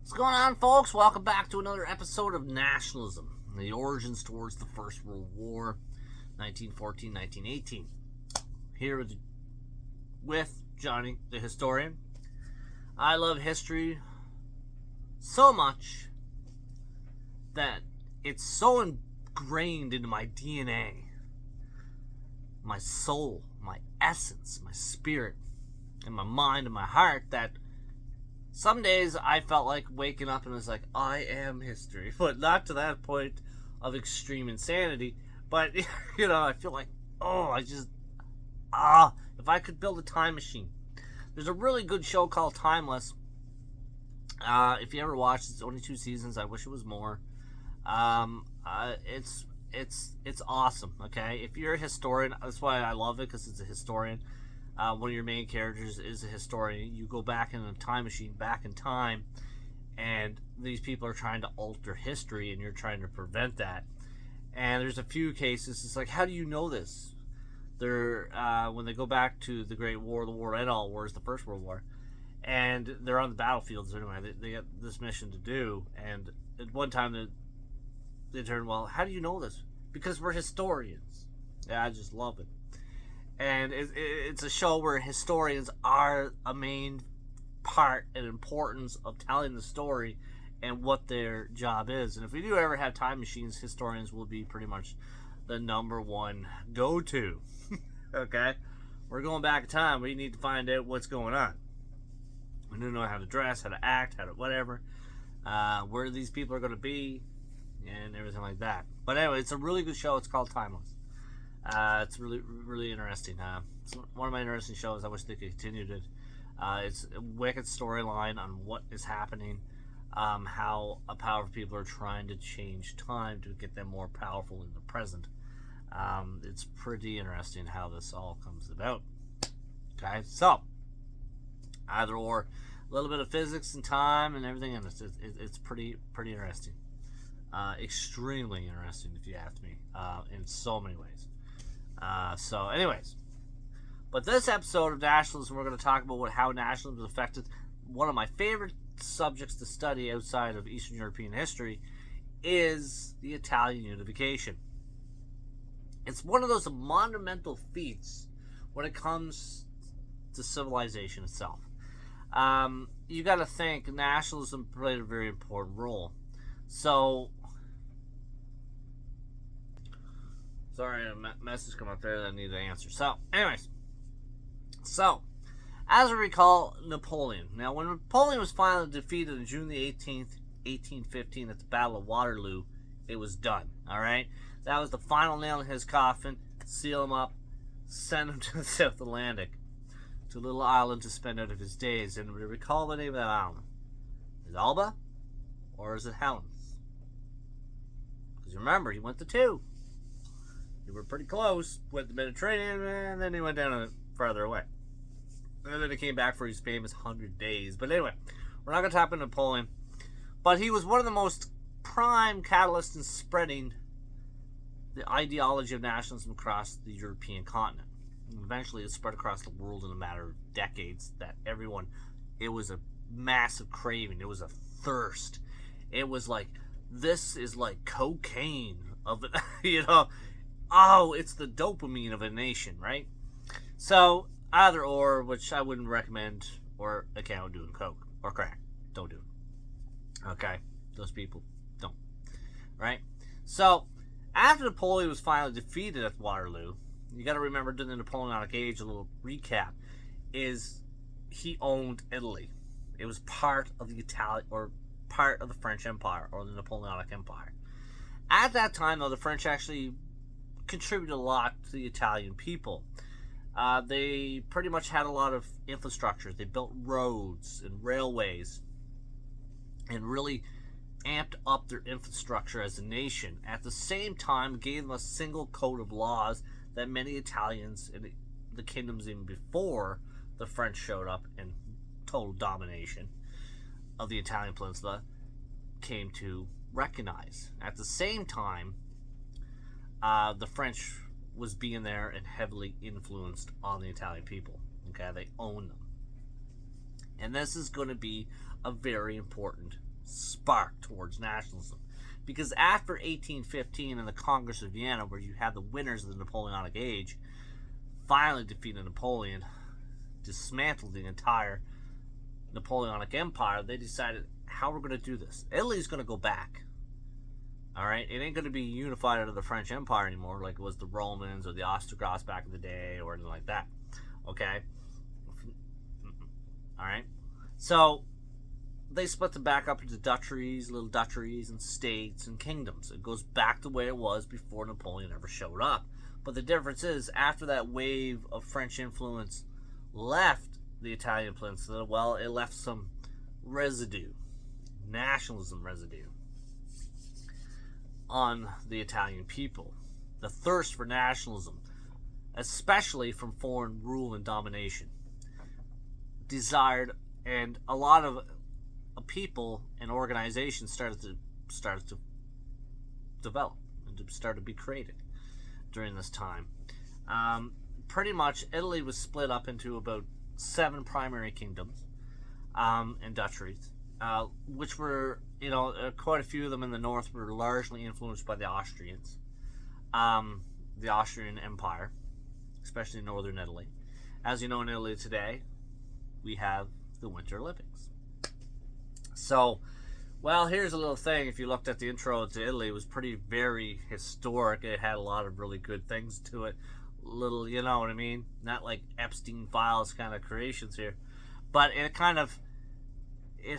What's going on, folks? Welcome back to another episode of Nationalism, the origins towards the First World War, 1914-1918. Here with Johnny, the historian. I love history so much that it's so ingrained into my DNA, my soul, my essence, my spirit, and my mind and my heart that some days I felt like waking up and was like, I am history. But not to that point of extreme insanity. But, I feel like, if I could build a time machine. There's a really good show called Timeless. If you ever watched, it's only 2 seasons. I wish it was more. It's awesome, okay? If you're a historian, that's why I love it, because it's a historian. One of your main characters is a historian. You go back in a time machine, back in time, and these people are trying to alter history, and you're trying to prevent that. And there's a few cases. It's like, how do you know this? They're when they go back to the Great War, the war end all wars, the First World War, and they're on the battlefields anyway. They got this mission to do, and at one time they turn, well, how do you know this? Because we're historians. Yeah, I just love it. And it's a show where historians are a main part and importance of telling the story and what their job is. And if we do ever have time machines, historians will be pretty much the number one go-to. Okay? We're going back in time. We need to find out what's going on. We need to know how to dress, how to act, how to whatever, where these people are going to be, and everything like that. But anyway, it's a really good show. It's called Timeless. It's really, really interesting. It's one of my interesting shows. I wish they continued it. It's a wicked storyline on what is happening, how powerful people are trying to change time to get them more powerful in the present. It's pretty interesting how this all comes about. Okay, so either or, a little bit of physics and time and everything, and it's pretty interesting. Extremely interesting, if you ask me, in so many ways. So anyways, but this episode of Nationalism, we're going to talk about how nationalism has affected one of my favorite subjects to study outside of Eastern European history is the Italian Unification. It's one of those monumental feats when it comes to civilization itself. You got to think nationalism played a very important role. So, sorry, a message come up there that I need to answer. So, anyways. So, as we recall, Napoleon. Now, when Napoleon was finally defeated on June the 18th, 1815 at the Battle of Waterloo, it was done. Alright? That was the final nail in his coffin. Seal him up. Send him to the South Atlantic. To a little island to spend out of his days. And we recall the name of that island. Is it Elba? Or is it Helens? Because remember, he went to 2. They were pretty close. Went to the Mediterranean, and then he went down farther away. And then he came back for his famous 100 days. But anyway, we're not going to talk about Napoleon. But he was one of the most prime catalysts in spreading the ideology of nationalism across the European continent. And eventually it spread across the world in a matter of decades that everyone, it was a massive craving. It was a thirst. It was like, this is like cocaine of it, it's the dopamine of a nation, right? So, either or, which I wouldn't recommend or account doing coke or crack. Don't do it. Okay? Those people don't. Right? So, after Napoleon was finally defeated at Waterloo, you got to remember during the Napoleonic Age, a little recap, is he owned Italy. It was part of the Italian, or part of the French Empire, or the Napoleonic Empire. At that time, though, the French actually contributed a lot to the Italian people. They pretty much had a lot of infrastructure. They built roads and railways and really amped up their infrastructure as a nation. At the same time, gave them a single code of laws that many Italians in the kingdoms even before the French showed up in total domination of the Italian peninsula came to recognize. At the same time, the French was being there and heavily influenced on the Italian people. Okay, they own them. And this is going to be a very important spark towards nationalism. Because after 1815 and the Congress of Vienna, where you had the winners of the Napoleonic Age, finally defeated Napoleon, dismantled the entire Napoleonic Empire, they decided how we're going to do this. Italy's going to go back. Alright? It ain't going to be unified under the French Empire anymore like it was the Romans or the Ostrogoths back in the day or anything like that. Okay? Alright? So, they split them back up into duchies, little duchies, and states and kingdoms. It goes back the way it was before Napoleon ever showed up. But the difference is, after that wave of French influence left the Italian peninsula, well, it left some residue, nationalism residue, on the Italian people. The thirst for nationalism, especially from foreign rule and domination, desired, and a lot of people and organizations started to develop and started to be created during this time. Pretty much, Italy was split up into about 7 primary kingdoms and duchies, which were, quite a few of them in the north were largely influenced by the Austrians, the Austrian Empire, especially in northern Italy. As you know, in Italy today, we have the Winter Olympics. So, well, here's a little thing. If you looked at the intro to Italy, it was very historic. It had a lot of really good things to it. Little, you know what I mean? Not like Epstein Files kind of creations here. But it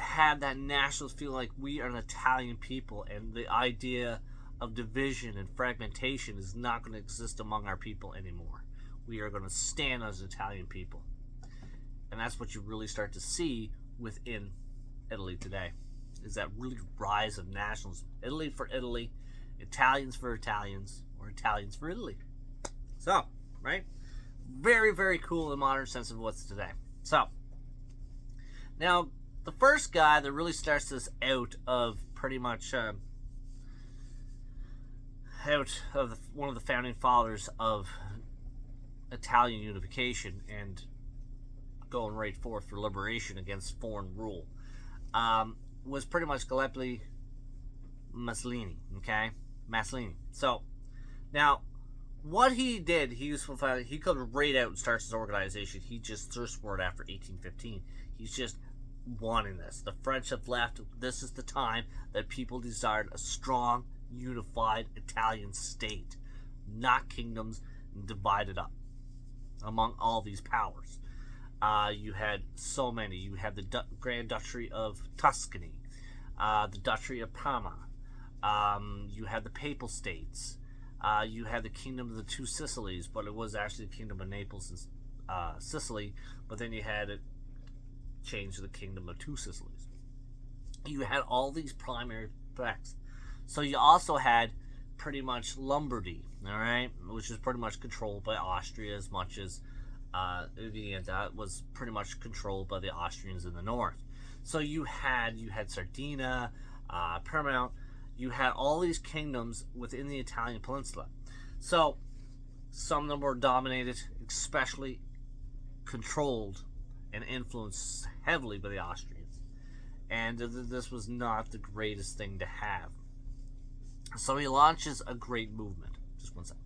had that nationalist feel, like we are an Italian people, and the idea of division and fragmentation is not going to exist among our people anymore. We are going to stand as Italian people. And that's what you really start to see within Italy today, is that really rise of nationalism. Italy for Italy, Italians for Italians, or Italians for Italy. So, right? Very, very cool in the modern sense of what's today. So, now, the first guy that really starts this out of pretty much one of the founding fathers of Italian unification and going right forth for liberation against foreign rule, was pretty much Gallipoli Mussolini. Okay, Mussolini. So now, what he did, he comes right out and starts his organization. He just thirsts for it after 1815. He's just wanting this. The French have left. This is the time that people desired a strong, unified Italian state, not kingdoms divided up among all these powers. You had so many. You had the Grand Duchy of Tuscany, the Duchy of Parma. You had the Papal States. You had the Kingdom of the Two Sicilies, but it was actually the Kingdom of Naples and Sicily. But then you had it changed to the Kingdom of Two Sicilies. You had all these primary effects. So you also had pretty much Lombardy, all right, which is pretty much controlled by Austria, as much as Vienna was pretty much controlled by the Austrians in the north. So you had Sardinia, Paramount. You had all these kingdoms within the Italian peninsula. So some of them were dominated, especially controlled and influenced heavily by the Austrians. And this was not the greatest thing to have. So he launches a great movement. Just one second.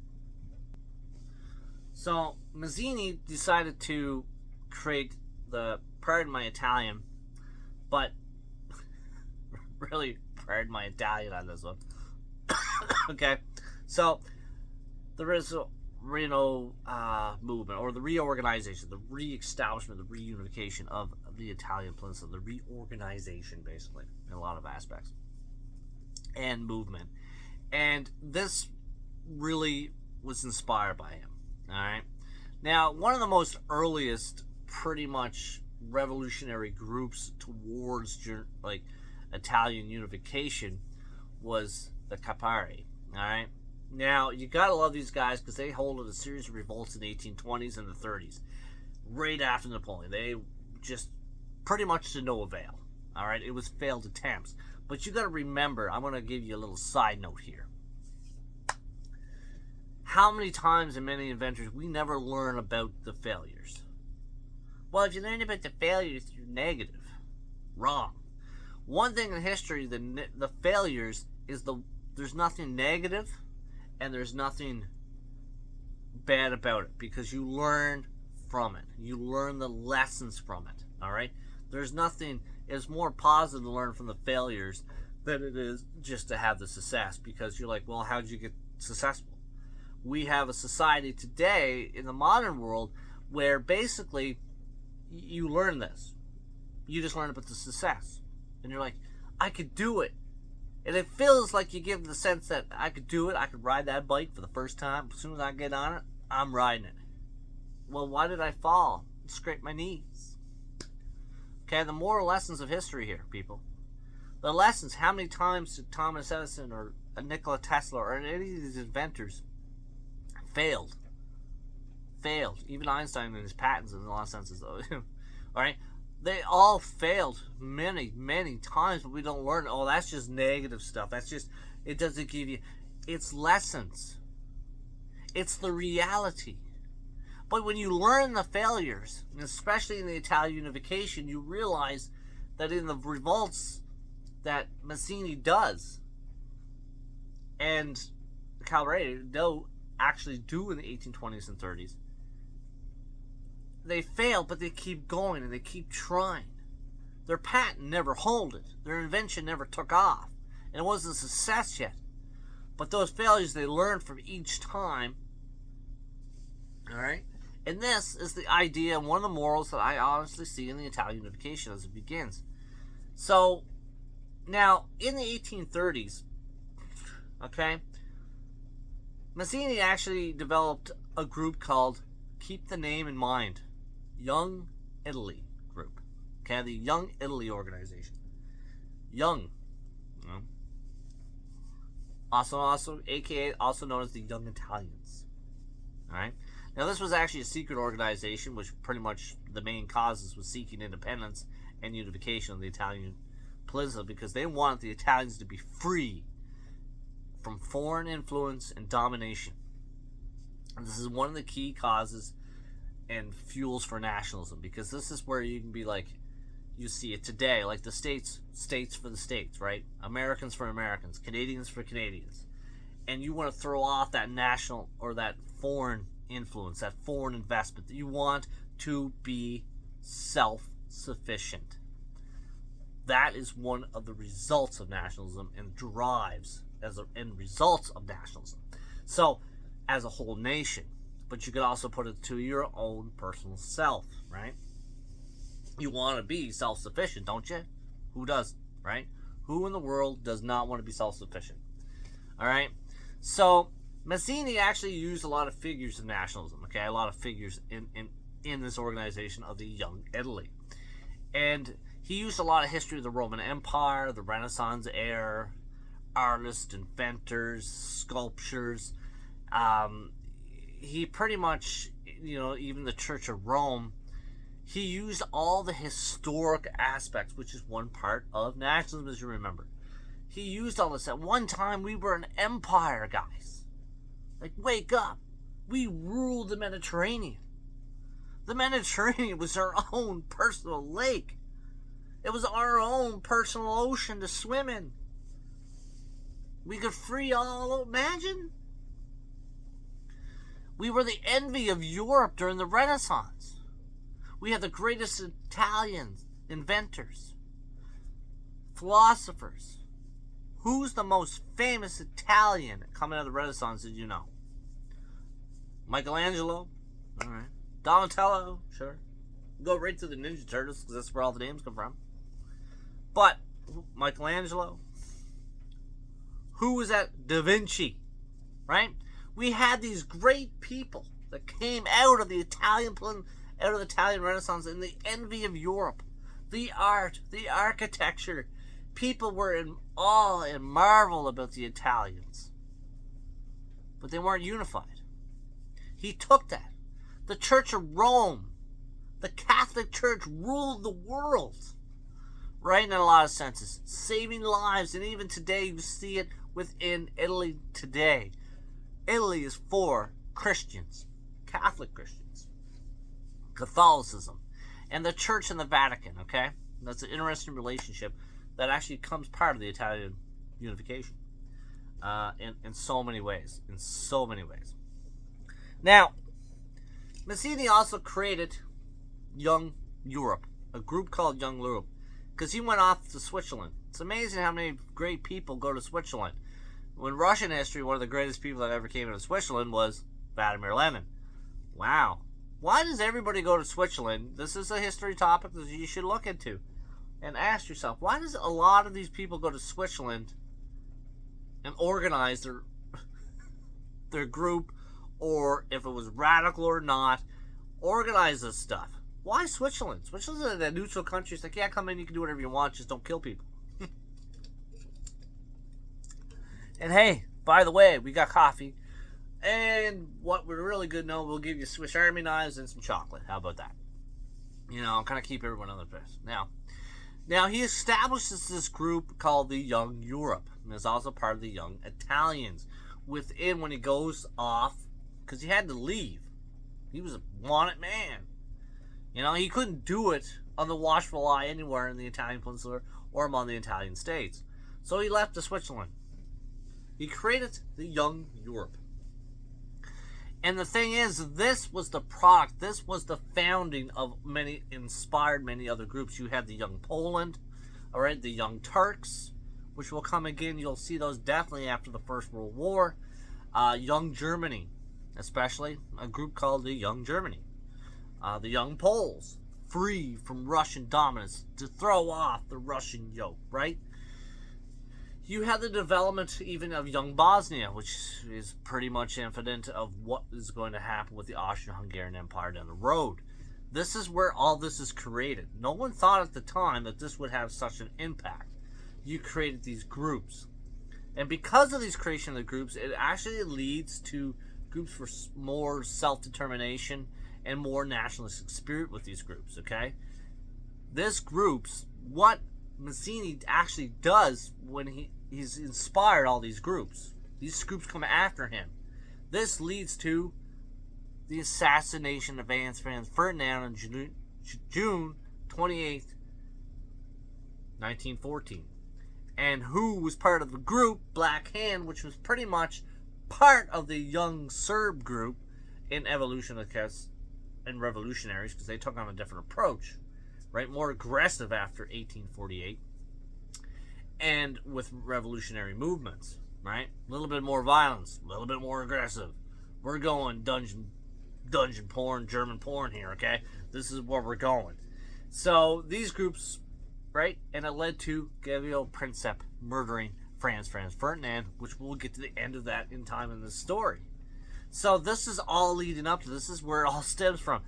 So Mazzini decided to create pardon my Italian, but really, pardon my Italian on this one. Okay, so the movement, or the reorganization, the re-establishment, the reunification of the Italian peninsula, the reorganization, basically, in a lot of aspects, and movement. And this really was inspired by him. All right. Now, one of the most earliest, pretty much revolutionary groups towards Italian unification was the Capari. All right. Now, you gotta love these guys because they hold a series of revolts in the 1820s and the 30s, right after Napoleon. They just pretty much to no avail. All right. It was failed attempts. But you gotta remember, I'm gonna give you a little side note here. How many times in many adventures we never learn about the failures? Well, if you learn about the failures, you're negative. Wrong. One thing in history, the failures is there's nothing negative and there's nothing bad about it, because you learn from it. You learn the lessons from it. All right. There's nothing. It's more positive to learn from the failures than it is just to have the success, because you're like, well, how did you get successful? We have a society today in the modern world where basically you learn this. You just learn about the success. And you're like, I could do it. And it feels like you give the sense that I could do it. I could ride that bike for the first time. As soon as I get on it, I'm riding it. Well, why did I fall and scrape my knees? Okay, the moral lessons of history here, people. The lessons, how many times did Thomas Edison or Nikola Tesla or any of these inventors failed? Even Einstein in his patents, in a lot of senses, though. Alright? They all failed many, many times, but we don't learn. Oh, that's just negative stuff. That's just, it doesn't give you, it's lessons. It's the reality. But when you learn the failures, especially in the Italian Unification, you realize that in the revolts that Mazzini does, and Calibrate don't actually do in the 1820s and 30s, they fail, but they keep going and they keep trying. Their patent never hold it. Their invention never took off. And it wasn't a success yet. But those failures they learned from each time. Alright? And this is the idea, and one of the morals that I honestly see in the Italian Unification as it begins. So, now, in the 1830s, okay, Mazzini actually developed a group called, keep the name in mind, Young Italy group. Okay, the Young Italy organization. Young. You know? Also, aka, also known as the Young Italians. Alright? Now, this was actually a secret organization, which pretty much the main causes was seeking independence and unification of the Italian peninsula, because they wanted the Italians to be free from foreign influence and domination. And this is one of the key causes and fuels for nationalism, because this is where you can be like, you see it today, like the states for the states, right? Americans for Americans, Canadians for Canadians. And you want to throw off that national or that foreign influence, that foreign investment. You want to be self-sufficient. That is one of the results of nationalism and drives as an end results of nationalism. So, as a whole nation, but you could also put it to your own personal self, right? You want to be self-sufficient, don't you? Who doesn't, right? Who in the world does not want to be self-sufficient? All right? So, Mazzini actually used a lot of figures of nationalism, okay? A lot of figures in this organization of the Young Italy. And he used a lot of history of the Roman Empire, the Renaissance era, artists, inventors, sculptures. He pretty much, even the Church of Rome, he used all the historic aspects, which is one part of nationalism, as you remember. He used all this. At one time, we were an empire, guys. Like, wake up. We ruled the Mediterranean. The Mediterranean was our own personal lake. It was our own personal ocean to swim in. We could free all, imagine. We were the envy of Europe during the Renaissance. We had the greatest Italians, inventors, philosophers. Who's the most famous Italian coming out of the Renaissance, did you know? Michelangelo. All right. Donatello. Sure. Go right to the Ninja Turtles, because that's where all the names come from. But Michelangelo. Who was that? Da Vinci. Right? We had these great people that came out of the Italian Renaissance and the envy of Europe. The art, the architecture. People were in awe and marvel about the Italians. But they weren't unified. He took that. The Church of Rome, the Catholic Church, ruled the world. Right, in a lot of senses. Saving lives, and even today you see it within Italy today. Italy is for Christians, Catholic Christians, Catholicism, and the Church and the Vatican, okay? That's an interesting relationship. that actually becomes part of the Italian unification in so many ways. In so many ways. Now, Mazzini also created Young Europe, a group called Young Europe, because he went off to Switzerland. It's amazing how many great people go to Switzerland. In Russian history, one of the greatest people that ever came into Switzerland was Vladimir Lenin. Wow. Why does everybody go to Switzerland? This is a history topic that you should look into. And ask yourself, why does a lot of these people go to Switzerland and organize their group, or if it was radical or not, organize this stuff? Why Switzerland? Switzerland's a neutral country. It's like, yeah, come in, you can do whatever you want, just don't kill people. And hey, by the way, we got coffee. And what we're really good to know, we'll give you Swiss Army knives and some chocolate. How about that? Kind of keep everyone on their best. Now he establishes this group called the Young Europe. And is also part of the Young Italians. Within, when he goes off, because he had to leave. He was a wanted man. He couldn't do it on the watchful eye anywhere in the Italian peninsula or among the Italian states. So he left to Switzerland. He created the Young Europe. And the thing is, this was the product, this was the founding of inspired many other groups. You had the Young Poland, all right, the Young Turks, which will come again. You'll see those definitely after the First World War. Young Germany, especially a group called the Young Germany. The Young Poles, free from Russian dominance, to throw off the Russian yoke, right? You had the development even of Young Bosnia, which is pretty much infinite of what is going to happen with the Austrian-Hungarian Empire down the road. This is where all this is created. No one thought at the time that this would have such an impact. You created these groups. And because of these creation of the groups, it actually leads to groups for more self-determination and more nationalistic spirit with these groups, okay? This groups, what Mazzini actually does when he's inspired all these groups come after him. This leads to the assassination of Franz Ferdinand on June 28th, 1914. And who was part of the group, Black Hand, which was pretty much part of the Young Serb group in evolution, I guess, and revolutionaries, because they took on a different approach, right? More aggressive after 1848, and with revolutionary movements, right? A little bit more violence, a little bit more aggressive. We're going dungeon porn, German porn here, okay? This is where we're going. So these groups, right? And it led to Gavrilo Princip murdering Franz Ferdinand, which we'll get to the end of that in time in this story. So this is all leading up to this. This is where it all stems from.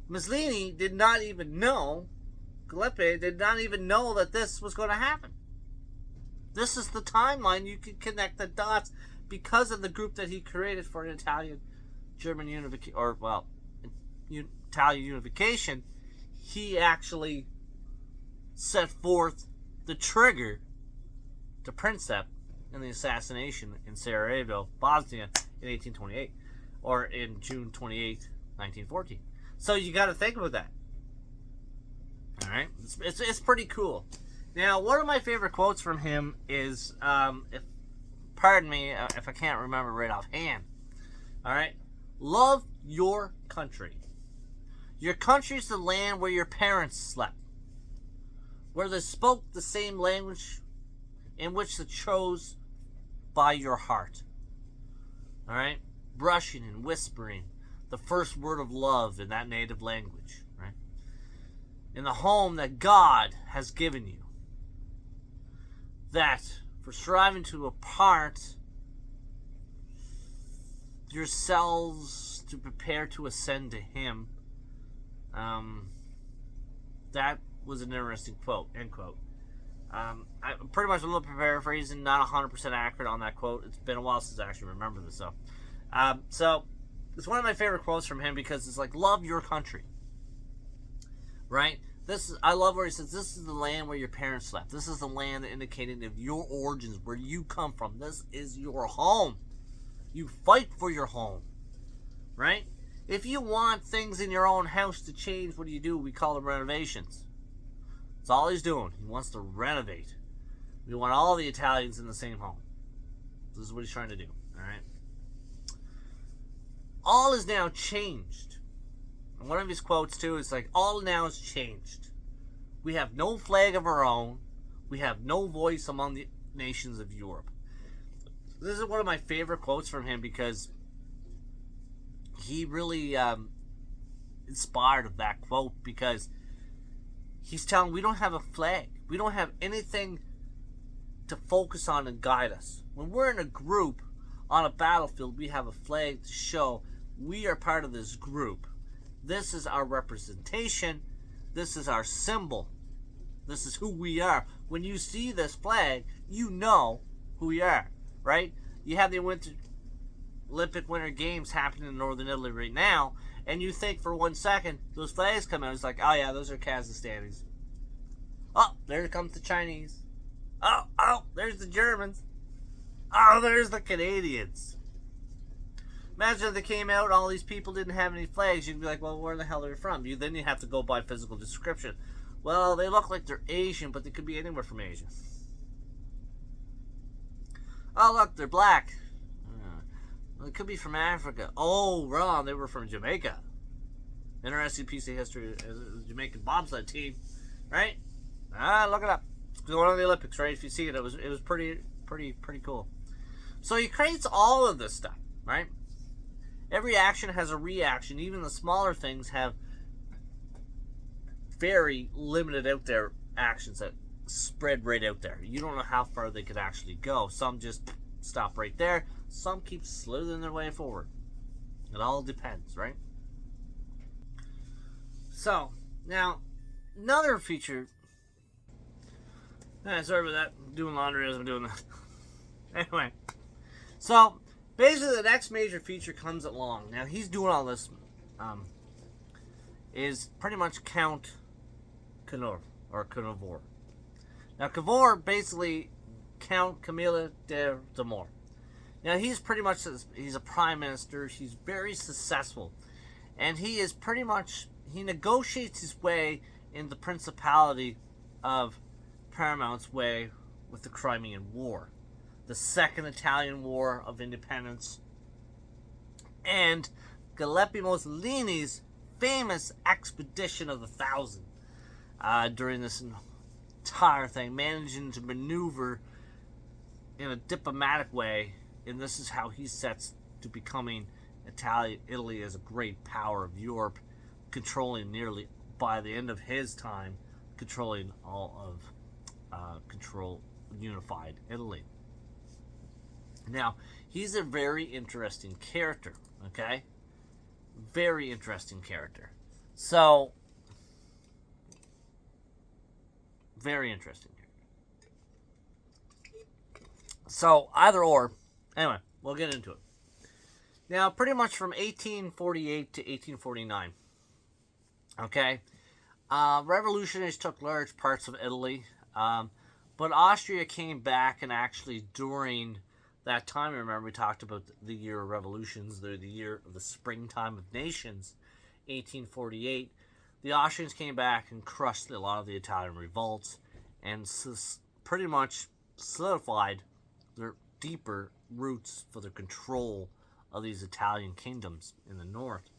Mussolini did not even know, Gillespie did not even know that this was going to happen. This is the timeline. You can connect the dots because of the group that he created for an Italian-German unification, or, well, Italian unification. He actually set forth the trigger to Princip in the assassination in Sarajevo, Bosnia, in 1828, or in June 28, 1914. So you got to think about that. All right, it's pretty cool. Now, one of my favorite quotes from him is, pardon me if I can't remember right offhand. All right, love your country. Your country is the land where your parents slept, where they spoke the same language in which they chose by your heart. All right, brushing and whispering the first word of love in that native language, right? In the home that God has given you. That for striving to impart yourselves to prepare to ascend to Him. That was an interesting quote, end quote. I'm pretty much a little paraphrasing, not 100% accurate on that quote. It's been a while since I actually remember this, though. So, it's one of my favorite quotes from him because it's like, love your country. Right? I love where he says, this is the land where your parents slept. This is the land that indicated of your origins, where you come from. This is your home. You fight for your home. Right? If you want things in your own house to change, what do? We call them renovations. That's all he's doing. He wants to renovate. We want all the Italians in the same home. This is what he's trying to do. All right. All is now changed. And one of his quotes too is like, "All now is changed. We have no flag of our own. We have no voice among the nations of Europe." This is one of my favorite quotes from him because he really inspired of that quote, because he's telling, we don't have a flag. We don't have anything to focus on and guide us. When we're in a group on a battlefield, we have a flag to show we are part of this group. This is our representation. This is our symbol. This is who we are. When you see this flag, you know who we are, right? You have the Olympic Winter Games happening in Northern Italy right now, and you think for 1 second, those flags come out, it's like, oh yeah, those are Kazakhstanis. Oh, there comes the Chinese. Oh, there's the Germans. Oh, there's the Canadians. Imagine if they came out and all these people didn't have any flags. You'd be like, well, where the hell are they from? Then you have to go by physical description. Well, they look like they're Asian, but they could be anywhere from Asia. Oh, look, they're black. Well, it could be from Africa. Oh, wrong. They were from Jamaica. Interesting piece of history. The Jamaican bobsled team, right? Look it up. It's going on the Olympics, right? If you see it, it was pretty cool. So he creates all of this stuff, right? Every action has a reaction. Even the smaller things have very limited out there actions that spread right out there. You don't know how far they could actually go. Some just stop right there. Some keep slithering their way forward. It all depends, right? So, now, another feature. Sorry about that. I'm doing laundry as I'm doing that. Anyway. So, basically the next major feature comes along. Now, he's doing all this. Is pretty much Count Cavour, or Cavour. Now, Cavour, basically, Count Camilla de Moor. Now, he's pretty much, he's a prime minister. He's very successful. And he is pretty much, he negotiates his way in the Principality of Paramount's way with the Crimean War, the Second Italian War of Independence, and Giuseppe Mussolini's famous Expedition of the Thousand. During this entire thing, managing to maneuver in a diplomatic way, and this is how he sets to becoming Italy as a great power of Europe, controlling nearly, by the end of his time, controlling all of unified Italy. Now, he's a very interesting character, okay? Very interesting character. So, very interesting character. So, either or. Anyway, we'll get into it. Now, pretty much from 1848 to 1849, okay? Revolutionaries took large parts of Italy, but Austria came back, and actually during that time, remember we talked about the year of revolutions, the year of the springtime of nations, 1848. The Austrians came back and crushed a lot of the Italian revolts, and pretty much solidified their deeper roots for the control of these Italian kingdoms in the north.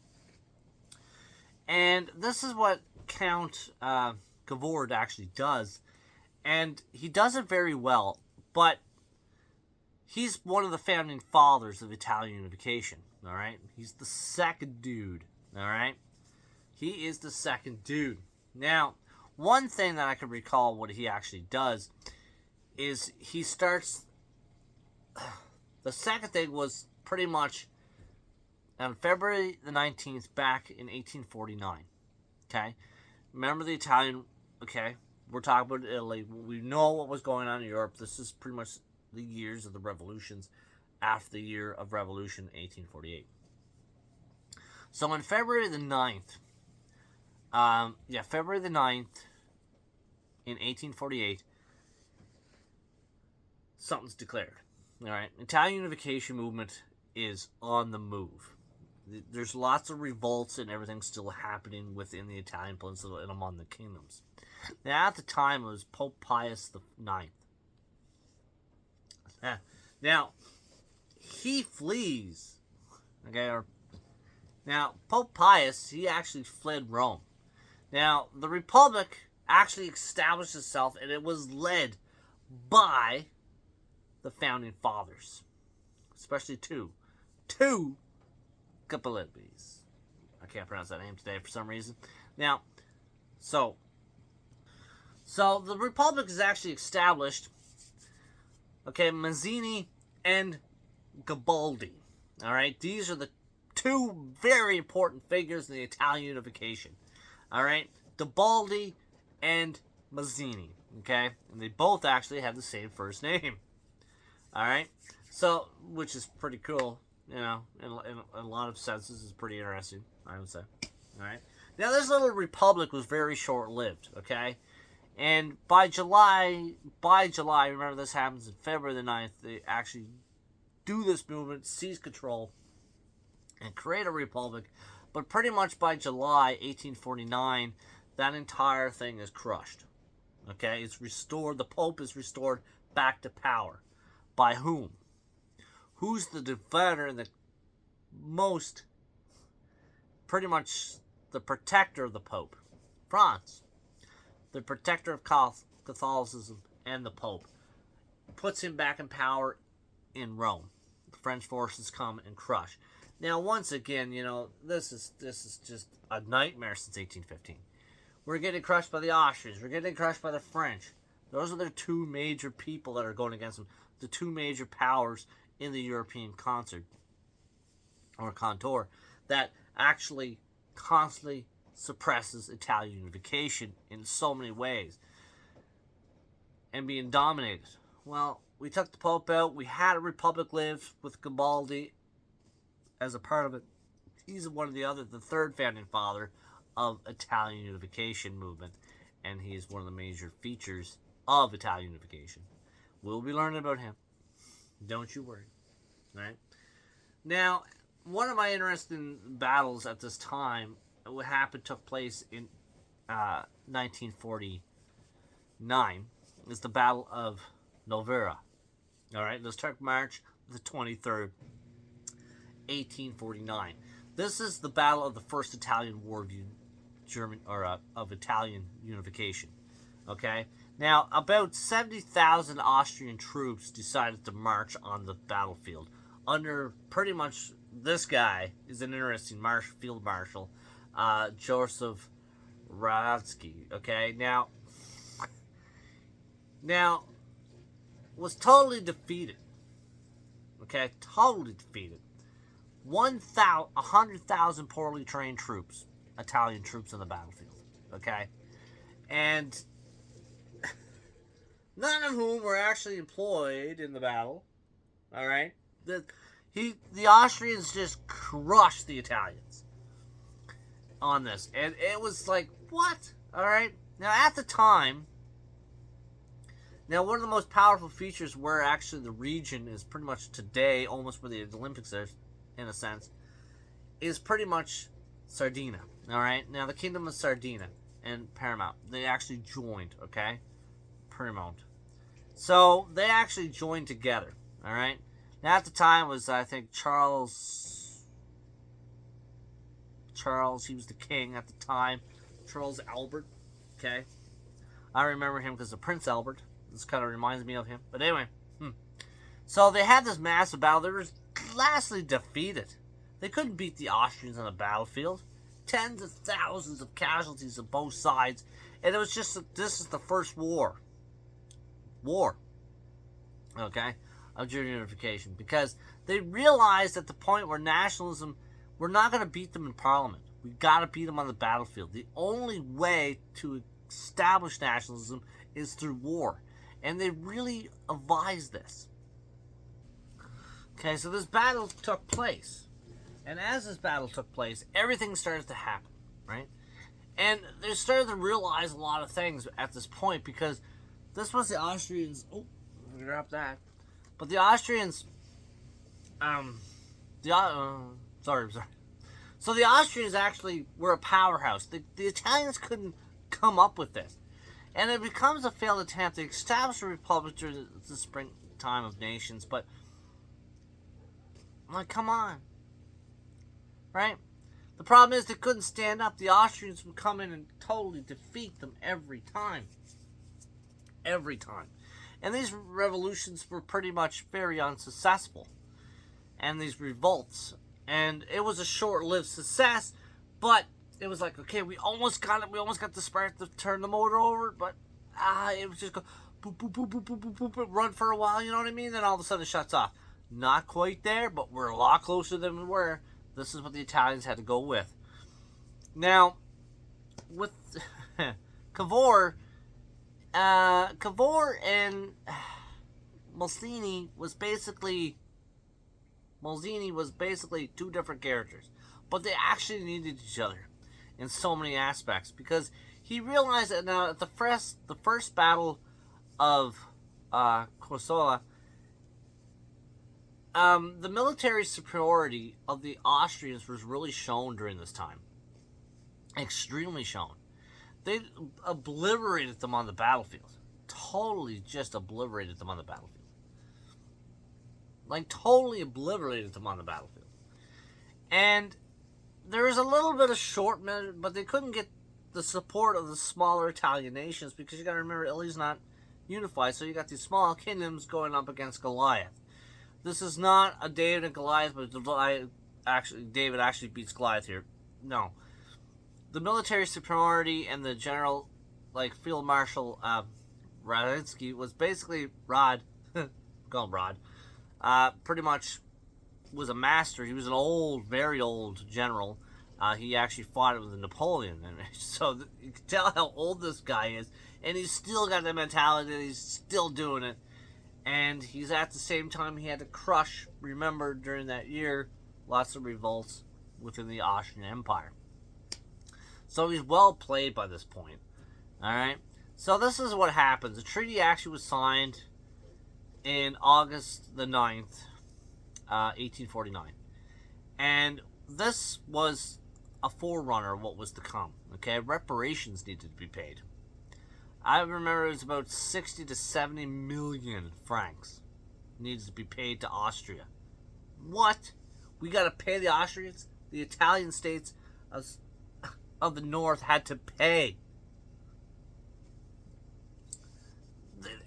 And this is what Count Cavour actually does, and he does it very well, but he's one of the founding fathers of Italian unification, all right? He's the second dude, all right? He is the second dude. Now, one thing that I can recall what he actually does is he starts... The second thing was pretty much on February the 19th back in 1849, okay? Remember the Italian... Okay, we're talking about Italy. We know what was going on in Europe. This is pretty much the years of the revolutions after the year of revolution, 1848. So on February the 9th, February the 9th in 1848, something's declared. All right, Italian unification movement is on the move. There's lots of revolts and everything still happening within the Italian peninsula and among the kingdoms. Now, at the time, it was Pope Pius IX. Now, he flees. Okay, now, Pope Pius, he actually fled Rome. Now, the Republic actually established itself, and it was led by the Founding Fathers. Especially two Capilipis. I can't pronounce that name today for some reason. Now, so the Republic is actually established. Okay, Mazzini and Garibaldi. All right, these are the two very important figures in the Italian unification. All right, Garibaldi and Mazzini. Okay, and they both actually have the same first name. All right, so which is pretty cool. You know, in a lot of senses, is pretty interesting, I would say. All right. Now, this little republic was very short-lived. Okay, and by July, remember this happens in February the 9th. They actually do this movement, seize control, and create a republic. But pretty much by July 1849, that entire thing is crushed. Okay, it's restored. The Pope is restored back to power. By whom? Who's the defender and the most, pretty much the protector of the Pope? France. The protector of Catholicism and the Pope. Puts him back in power in Rome. The French forces come and crush. Now, once again, you know, this is just a nightmare since 1815. We're getting crushed by the Austrians. We're getting crushed by the French. Those are the two major people that are going against them. The two major powers in the European concert or contour that actually constantly suppresses Italian unification in so many ways and being dominated. Well, we took the Pope out. We had a republic live with Garibaldi as a part of it. He's the third founding father of Italian unification movement, and he's one of the major features of Italian unification. We'll be learning about him. Don't you worry. All right. Now, one of my interesting battles at this time, took place in 1949, is the Battle of Novara. All right. This took March the 23rd, 1849. This is the battle of the First Italian War of Italian unification. Okay. Now, about 70,000 Austrian troops decided to march on the battlefield under pretty much this guy is an interesting field marshal, Joseph Radziwiłł. Okay, now was totally defeated. Okay, totally defeated. 100,000 poorly trained troops, Italian troops on the battlefield. Okay, and none of whom were actually employed in the battle. All right, the Austrians just crushed the Italians on this, and it was like, what? All right. Now, at the time, one of the most powerful features where actually the region is pretty much today, almost where the Olympics is, in a sense, is pretty much Sardinia. All right. Now, the Kingdom of Sardinia and Paramount, they actually joined. Okay, Paramount. So they actually joined together. All right. Now, at the time was, I think, Charles, he was the king at the time. Charles Albert, okay? I remember him because of Prince Albert. This kind of reminds me of him. But anyway, so they had this massive battle. They were lastly defeated. They couldn't beat the Austrians on the battlefield. Tens of thousands of casualties on both sides. And it was just, this is the first war. Okay? Of German unification, because they realized at the point where nationalism, we're not going to beat them in Parliament. We've got to beat them on the battlefield. The only way to establish nationalism is through war, and they really advised this. Okay, so this battle took place, and as this battle took place, everything started to happen, right? And they started to realize a lot of things at this point, because this was the Austrians. Oh, let me drop that. But the Austrians, sorry. So the Austrians actually were a powerhouse. The Italians couldn't come up with this. And it becomes a failed attempt to establish a republic during the springtime of nations. But, like, come on. Right? The problem is they couldn't stand up. The Austrians would come in and totally defeat them every time. Every time. And these revolutions were pretty much very unsuccessful. And these revolts. And it was a short-lived success, but it was like, okay, we almost got it. We almost got the spark to turn the motor over, but it was just go boop, boop, boop, boop, boop, boop, boop, run for a while, you know what I mean? Then all of a sudden it shuts off. Not quite there, but we're a lot closer than we were. This is what the Italians had to go with. Now, with Cavour and Mussolini was basically two different characters, but they actually needed each other in so many aspects, because he realized that now at the first battle of Corsola, the military superiority of the Austrians was really shown during this time. Extremely shown. They obliterated them on the battlefield. Totally just obliterated them on the battlefield. Like, totally obliterated them on the battlefield. And there was a little bit of short measure, but they couldn't get the support of the smaller Italian nations, because you got to remember, Italy's not unified, so you got these small kingdoms going up against Goliath. This is not a David and Goliath, but David actually beats Goliath here. No. The military superiority and the general, like, Field Marshal Radzinsky was basically call him Rod, pretty much was a master. He was an old, very old general. He actually fought with Napoleon. And so you can tell how old this guy is. And he's still got that mentality. He's still doing it. And he's at the same time, he had to crush, remember, during that year, lots of revolts within the Austrian Empire. So he's well played by this point. Alright? So this is what happens. The treaty actually was signed in August the 9th, 1849. And this was a forerunner of what was to come. Okay? Reparations needed to be paid. I remember it was about 60 to 70 million francs needs to be paid to Austria. What? We got to pay the Austrians? The Italian states of the north had to pay.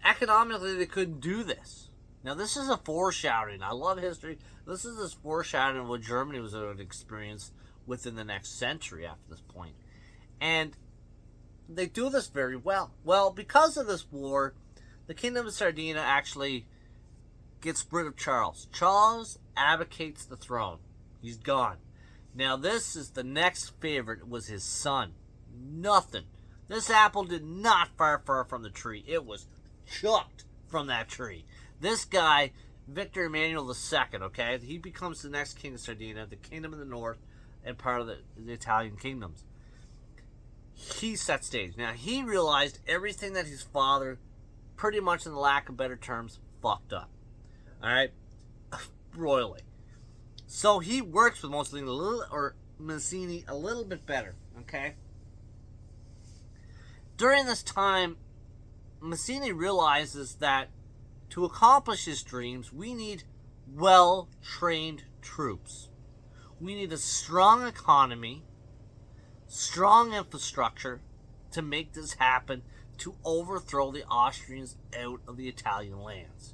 Economically, they couldn't do this. Now, this is a foreshadowing. I love history. This is this foreshadowing of what Germany was going to experience within the next century after this point. And they do this very well. Well, because of this war, the Kingdom of Sardinia actually gets rid of Charles. Charles abdicates the throne. He's gone. Now, this is the next favorite, was his son. Nothing. This apple did not fall far from the tree. It was chucked from that tree. This guy, Victor Emmanuel II, okay, he becomes the next king of Sardinia, the Kingdom of the North, and part of the Italian kingdoms. He set stage. Now, he realized everything that his father, pretty much in the lack of better terms, fucked up. Alright? Royally. So he works with Mazzini a little bit better. Okay? During this time, Mazzini realizes that to accomplish his dreams, we need well-trained troops. We need a strong economy, strong infrastructure to make this happen, to overthrow the Austrians out of the Italian lands.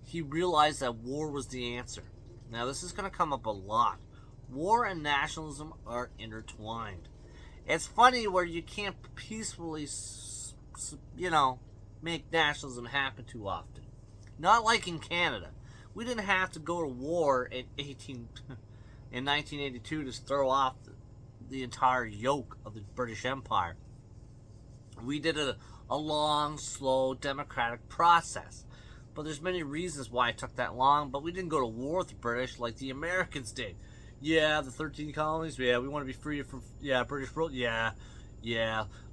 He realized that war was the answer. Now, this is going to come up a lot. War and nationalism are intertwined. It's funny where you can't peacefully, make nationalism happen too often. Not like in Canada. We didn't have to go to war in 1982 to throw off the entire yoke of the British Empire. We did a long, slow, democratic process. But there's many reasons why it took that long, but we didn't go to war with the British like the Americans did. Yeah, the 13 colonies, yeah, we want to be free from, British rule, yeah,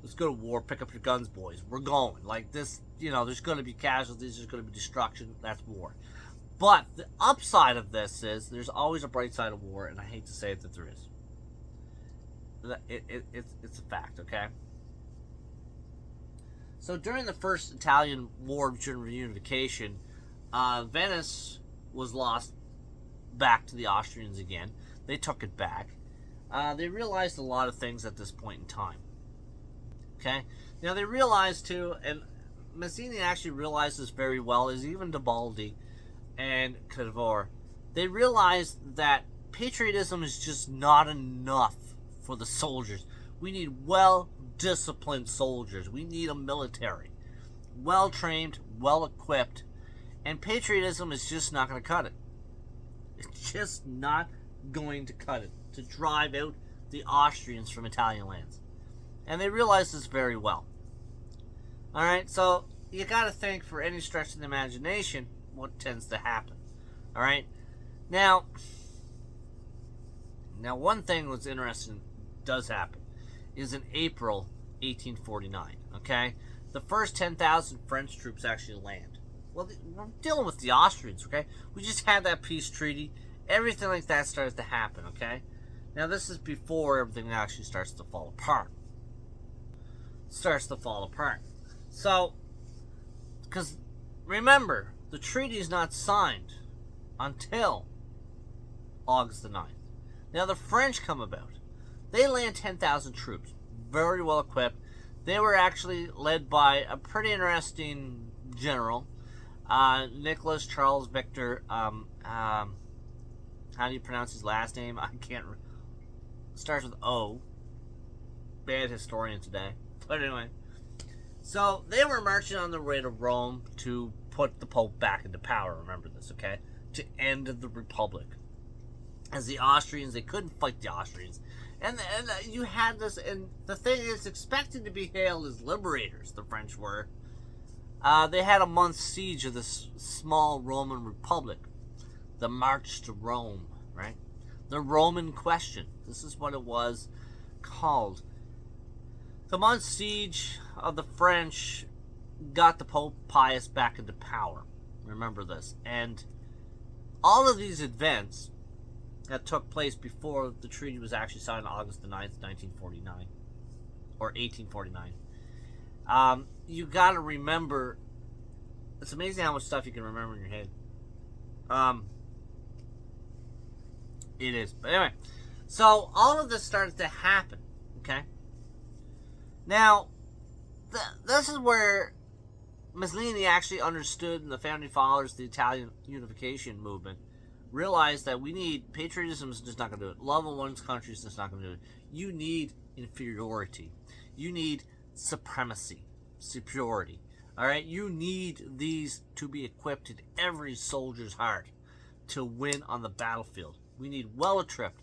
let's go to war, pick up your guns, boys, we're going. Like this, there's going to be casualties, there's going to be destruction, that's war. But the upside of this is, there's always a bright side of war, and I hate to say it that there is. It's a fact, okay? So during the First Italian War during Unification, Venice was lost back to the Austrians again. They took it back. They realized a lot of things at this point in time. Okay? Now they realized too, and Mazzini actually realized this very well, is even Debaldi and Cavour. They realized that patriotism is just not enough for the soldiers. We need well-disciplined soldiers. We need a military. Well-trained, well-equipped. And patriotism is just not going to cut it. It's just not going to cut it to drive out the Austrians from Italian lands. And they realize this very well. Alright, so you got to think, for any stretch of the imagination, what tends to happen. Alright, now one thing that's interesting does happen is in April 1849, okay? The first 10,000 French troops actually land. Well, we're dealing with the Austrians, okay? We just had that peace treaty. Everything like that starts to happen, okay? Now, this is before everything actually starts to fall apart. So, because remember, the treaty is not signed until August the 9th. Now, the French come about. They land 10,000 troops, very well equipped. They were actually led by a pretty interesting general, Nicholas Charles Victor. How do you pronounce his last name? I can't. Starts with O. Bad historian today. But anyway. So, they were marching on their way to Rome to put the Pope back into power. Remember this, okay? To end the Republic. As the Austrians, they couldn't fight the Austrians. And you had this, and the thing is, expected to be hailed as liberators, the French were. They had a month's siege of this small Roman Republic. The March to Rome, right? The Roman Question. This is what it was called. The month's siege of the French got the Pope Pius back into power. Remember this. And all of these events that took place before the treaty was actually signed on August the 9th, 1949. Or 1849. You gotta remember, it's amazing how much stuff you can remember in your head. It is. But anyway, so all of this started to happen, okay? Now, this is where Mussolini actually understood, and the founding fathers of the Italian Unification movement realized that we need, patriotism is just not going to do it. Love of one's country is just not going to do it. You need inferiority. You need supremacy, superiority. All right? You need these to be equipped in every soldier's heart to win on the battlefield. We need well-equipped.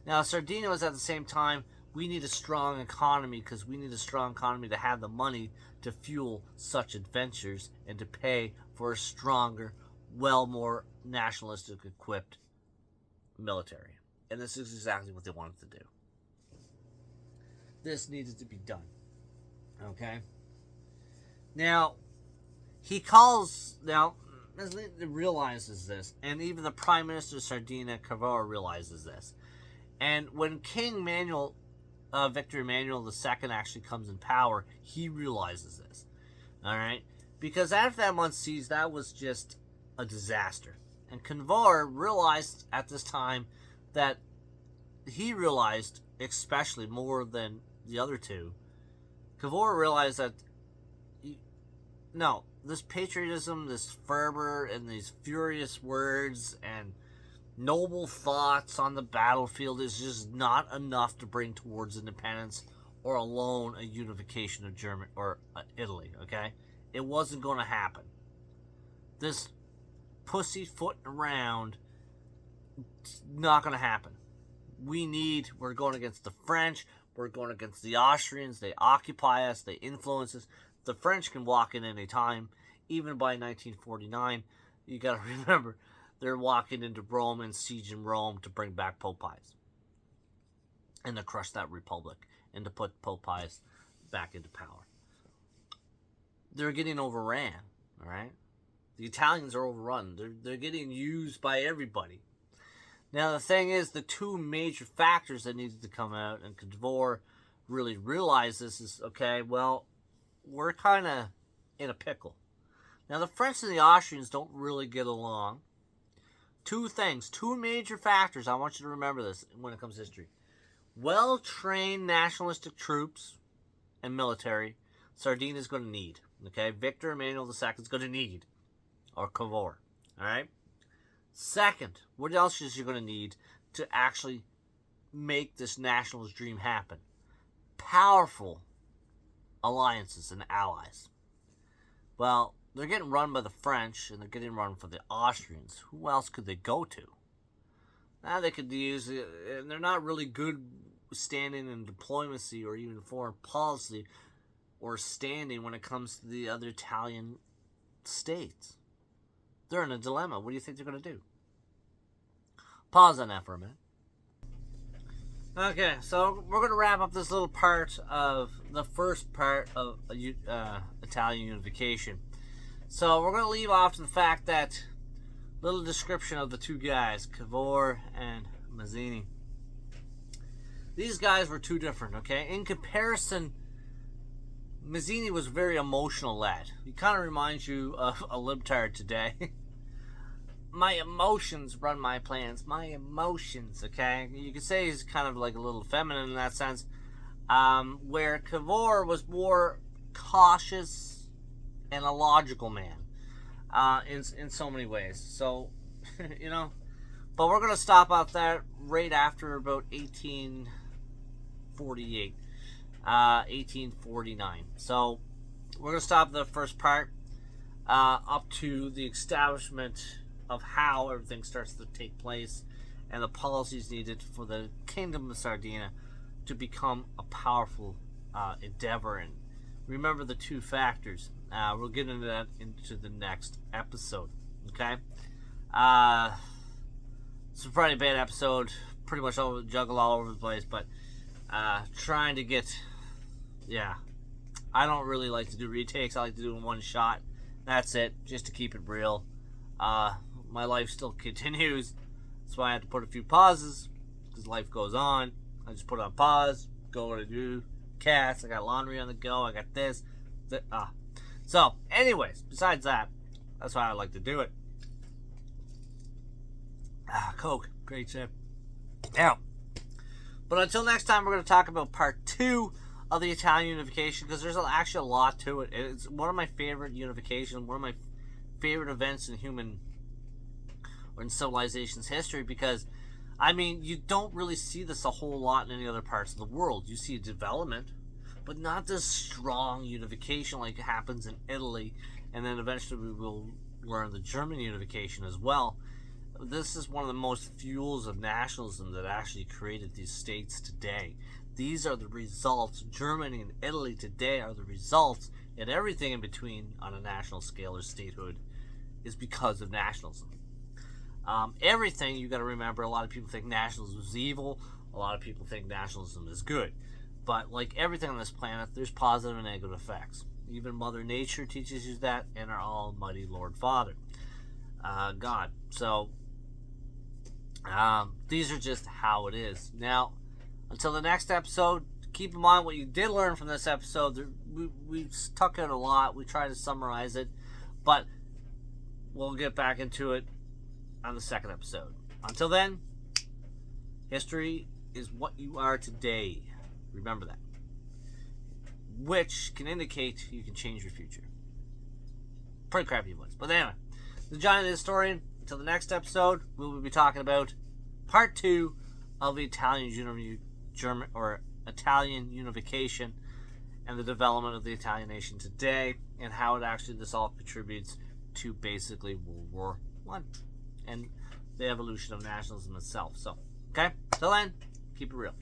Now, Sardinia was at the same time, we need a strong economy, because we need a strong economy to have the money to fuel such adventures and to pay for a stronger, more nationalistic equipped military. And this is exactly what they wanted to do. This needed to be done. Okay? Now, Mussolini realizes this, and even the Prime Minister of Sardinia, Cavour, realizes this. And when King Victor Emmanuel II actually comes in power, he realizes this. Alright? Because after that month's siege, that was just a disaster. And Cavour realized at this time that he realized, especially more than the other two, Cavour realized that this patriotism, this fervor, and these furious words and noble thoughts on the battlefield is just not enough to bring towards independence or alone a unification of Germany or Italy, okay? It wasn't going to happen. This pussyfooting around, not going to happen. We're going against the French, we're going against the Austrians, they occupy us, they influence us. The French can walk in any time, even by 1949. You got to remember, they're walking into Rome and sieging Rome to bring back Pope Pius. And to crush that republic. And to put Pope Pius back into power. They're getting overran. Alright? The Italians are overrun. They're getting used by everybody. Now the thing is, the two major factors that needed to come out, and Cavour really realized this, is, okay, well, we're kind of in a pickle. Now, the French and the Austrians don't really get along. Two things, two major factors. I want you to remember this when it comes to history. Well-trained nationalistic troops and military, Sardinia is going to need. Okay, Victor Emmanuel II is going to need, or Cavour. All right. Second, what else is you going to need to actually make this nationalist dream happen? Powerful alliances and allies. Well, they're getting run by the French and they're getting run for the Austrians. Who else could they go to? Now they could use, and they're not really good standing in diplomacy or even foreign policy or standing when it comes to the other Italian states. They're in a dilemma. What do you think they're going to do? Pause on that for a minute. Okay, so we're going to wrap up this little part of the first part of Italian unification. So we're going to leave off to the fact that little description of the two guys, Cavour and Mazzini. These guys were too different, okay? In comparison, Mazzini was very emotional lad. He kind of reminds you of a libtard today. My emotions run my plans. My emotions, okay? You could say he's kind of like a little feminine in that sense. Where Cavour was more cautious and a logical man in so many ways. So, you know. But we're going to stop out there right after about 1848. 1849. So, we're going to stop the first part up to the establishment of how everything starts to take place and the policies needed for the Kingdom of Sardinia to become a powerful endeavor. And remember the two factors. We'll get into that into the next episode. Okay? It's a pretty bad episode. Pretty much juggle all over the place, but trying to get... Yeah. I don't really like to do retakes. I like to do it in one shot. That's it. Just to keep it real. My life still continues. That's why I had to put a few pauses. Because life goes on. I just put it on pause. Go what I do. Cats. I got laundry on the go. I got this. So, anyways. Besides that. That's why I like to do it. Coke. Great shit. Now. But until next time, we're going to talk about part 2 of the Italian unification. Because there's actually a lot to it. It's one of my favorite unifications. One of my favorite events in human... or in civilization's history, because I mean, you don't really see this a whole lot in any other parts of the world. You see a development, but not this strong unification like happens in Italy, and then eventually we will learn the German unification as well. This is one of the most fuels of nationalism that actually created these states today. These are the results. Germany and Italy today are the results, and everything in between on a national scale or statehood is because of nationalism. Everything, you got to remember, a lot of people think nationalism is evil. A lot of people think nationalism is good. But like everything on this planet, there's positive and negative effects. Even Mother Nature teaches you that, and our Almighty Lord Father, God. So, these are just how it is. Now, until the next episode, keep in mind what you did learn from this episode. We took out a lot. We tried to summarize it. But we'll get back into it on the second episode. Until then, history is what you are today. Remember that. Which can indicate you can change your future. Pretty crappy voice. But anyway, this is Johnny the Historian. Until the next episode, we will be talking about part 2 of the Italian Italian unification and the development of the Italian nation today, and how it actually this all contributes to basically World War I and the evolution of nationalism itself. So, okay? Till then, keep it real.